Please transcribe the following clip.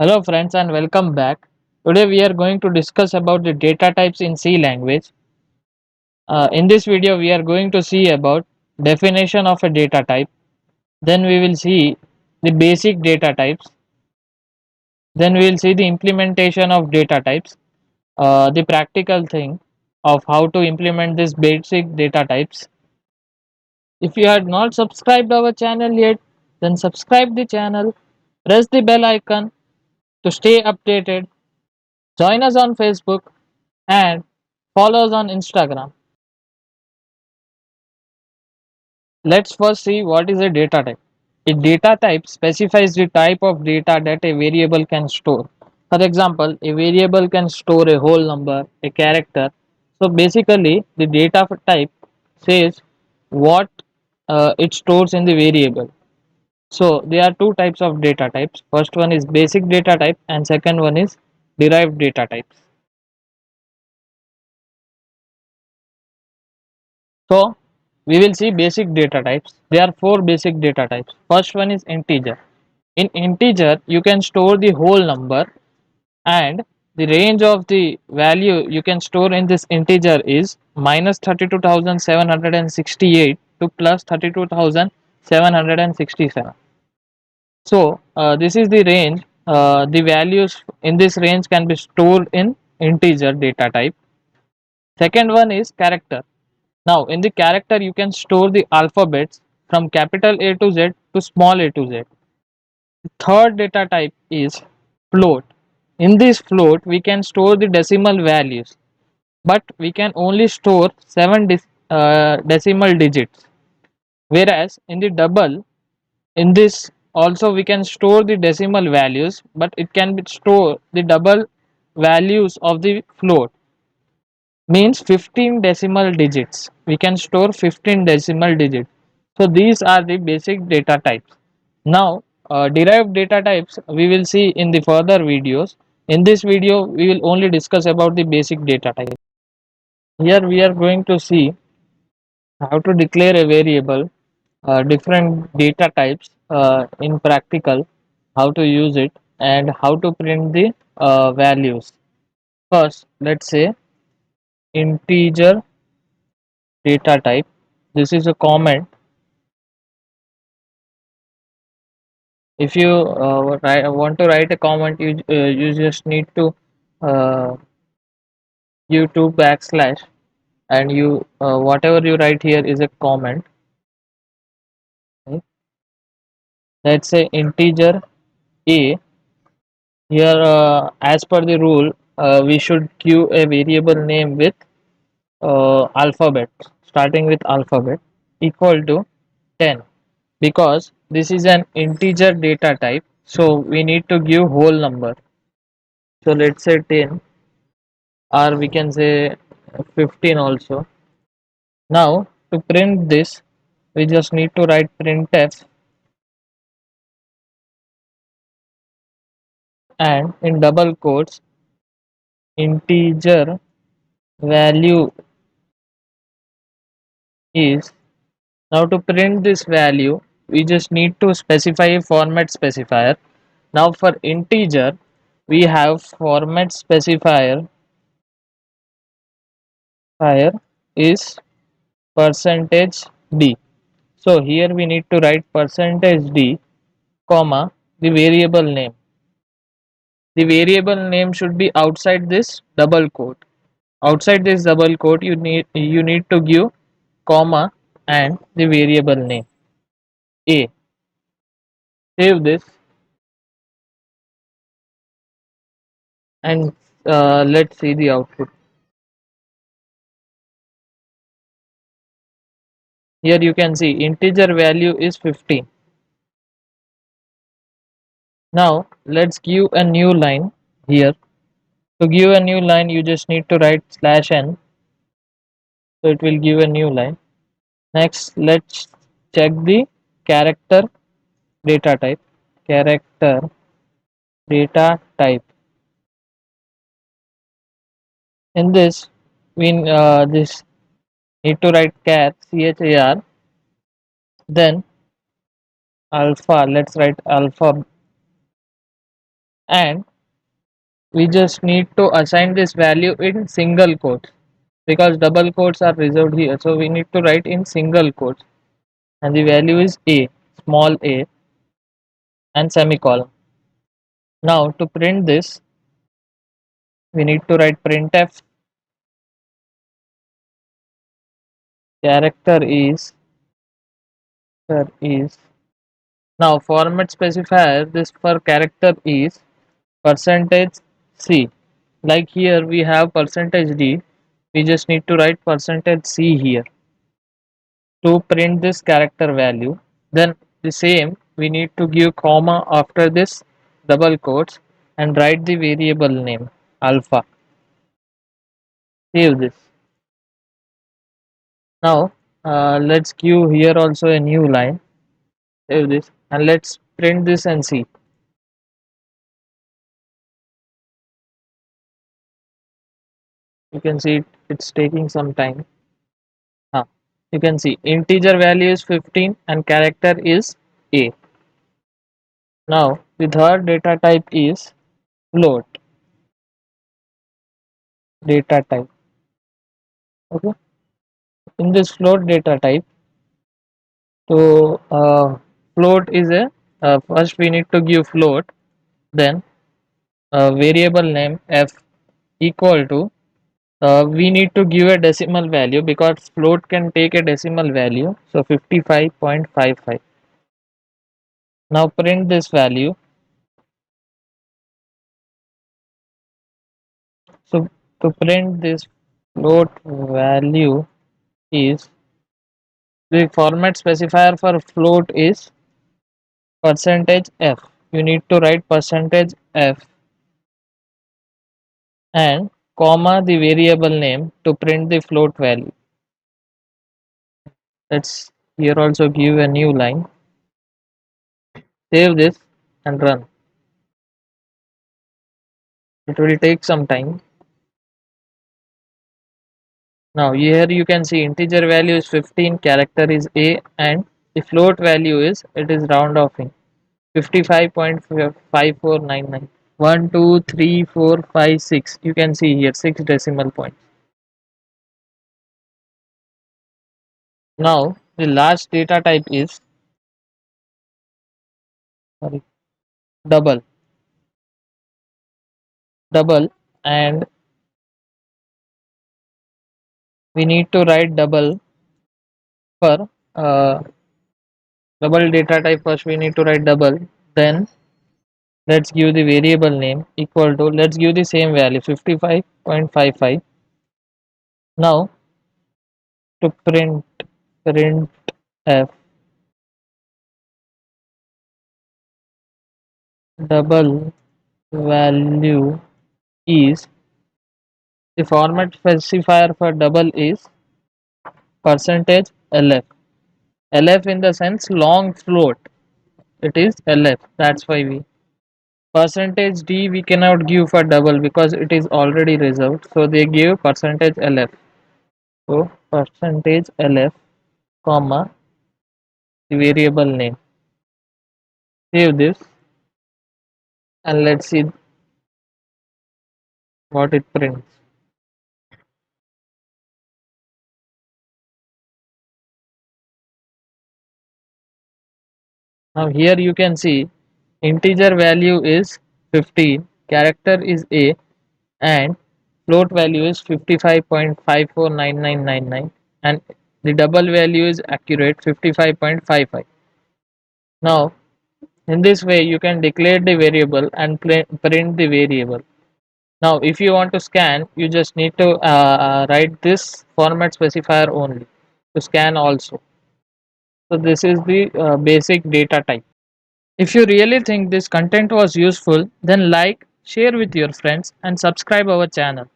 Hello friends and welcome back. Today we are going to discuss about the data types in C language. In this video we are going to see about definition of a data type. Then we will see the basic data types. Then we will see the implementation of data types. The practical thing of how to implement this basic data types. If you had not subscribed our channel yet, then subscribe the channel. Press the bell icon to stay updated. Join us on Facebook and follow us on Instagram. Let's first see what is a data type. A data type specifies the type of data that a variable can store. For example, a variable can store a whole number, a character. So basically, the data type says what it stores in the variable. So there are two types of data types. First one is basic data type and second one is derived data types. So we will see basic data types. There are four basic data types. First one is integer. In integer, you can store the whole number and the range of the value you can store in this integer is minus 32,768 to plus 32,767. So this is the range. The values in this range can be stored in integer data type. Second one is character. Now, in the character, you can store the alphabets from capital A to Z to small a to Z. The third data type is float. In this float, we can store the decimal values, but we can only store 7 decimal digits. Whereas in the double, in this also we can store the decimal values, but it can be store the double values of the float. Means 15 decimal digits. We can store 15 decimal digits. So these are the basic data types. Now derived data types we will see in the further videos. In this video we will only discuss about the basic data type. Here we are going to see how to declare a variable, different data types in practical, how to use it and how to print the values. First let's say integer data type. This is a comment. If you want to write a comment, you just need to uh, give two backslash and you whatever you write here is a comment. Okay. Let's say integer a. Here as per the rule we should give a variable name with alphabet, starting with alphabet, equal to 10, because this is an integer data type, so we need to give whole number. So let's say 10, or we can say 15 also. Now to print this we just need to write printf, and in double quotes integer value is. Now to print this value we just need to specify a format specifier. Now for integer we have format specifier fire is percentage d. So here we need to write percentage d comma the variable name. The variable name should be outside this double quote. Outside this double quote you need to give comma and the variable name a. Save this and let's see the output. Here you can see integer value is 15. Now let's give a new line here. To give a new line you just need to write slash n, so it will give a new line. Next let's check the character data type. Character data type. In this we this need to write char, char, then alpha. Let's write alpha and we just need to assign this value in single quotes because double quotes are reserved here, so we need to write in single quotes, and the value is a, small a, and semicolon. Now to print this, we need to write printf character is. Now format specifier, this for character is percentage c. Like here we have percentage d, we just need to write percentage c here to print this character value. Then the same, we need to give comma after this double quotes and write the variable name alpha. Save this. Now let's give here also a new line. Save this and let's print this and see. You can see it's taking some time. You can see integer value is 15 and character is a. Now the third data type is float data type. Okay, in this float data type, so float is a first we need to give float, then variable name f equal to we need to give a decimal value because float can take a decimal value, so 55.55. Now print this value. So to print this float value is, the format specifier for float is percentage f. You need to write percentage f and comma the variable name to print the float value. Let's here also give a new line. Save this and run. It will take some time. Now here you can see integer value is 15, character is a, and the float value is, it is round offing 55.5499. 1 2 3 4 5 6, you can see here 6 decimal points. Now the last data type is, sorry, double double, and we need to write double for double data type. First we need to write double, then let's give the variable name equal to, let's give the same value 55.55. Now to print f double value is, the format specifier for double is percentage lf. Lf in the sense long float, it is lf, that's why we, percentage d we cannot give for double because it is already reserved, so they give percentage lf. So percentage lf comma the variable name. Save this and let's see what it prints. Now here you can see integer value is 15, character is a, and float value is 55.549999, and the double value is accurate 55.55. Now in this way you can declare the variable and print the variable. Now if you want to scan, you just need to write this format specifier only to scan also. So this is the basic data type. If you really think this content was useful, then like, share with your friends and subscribe our channel.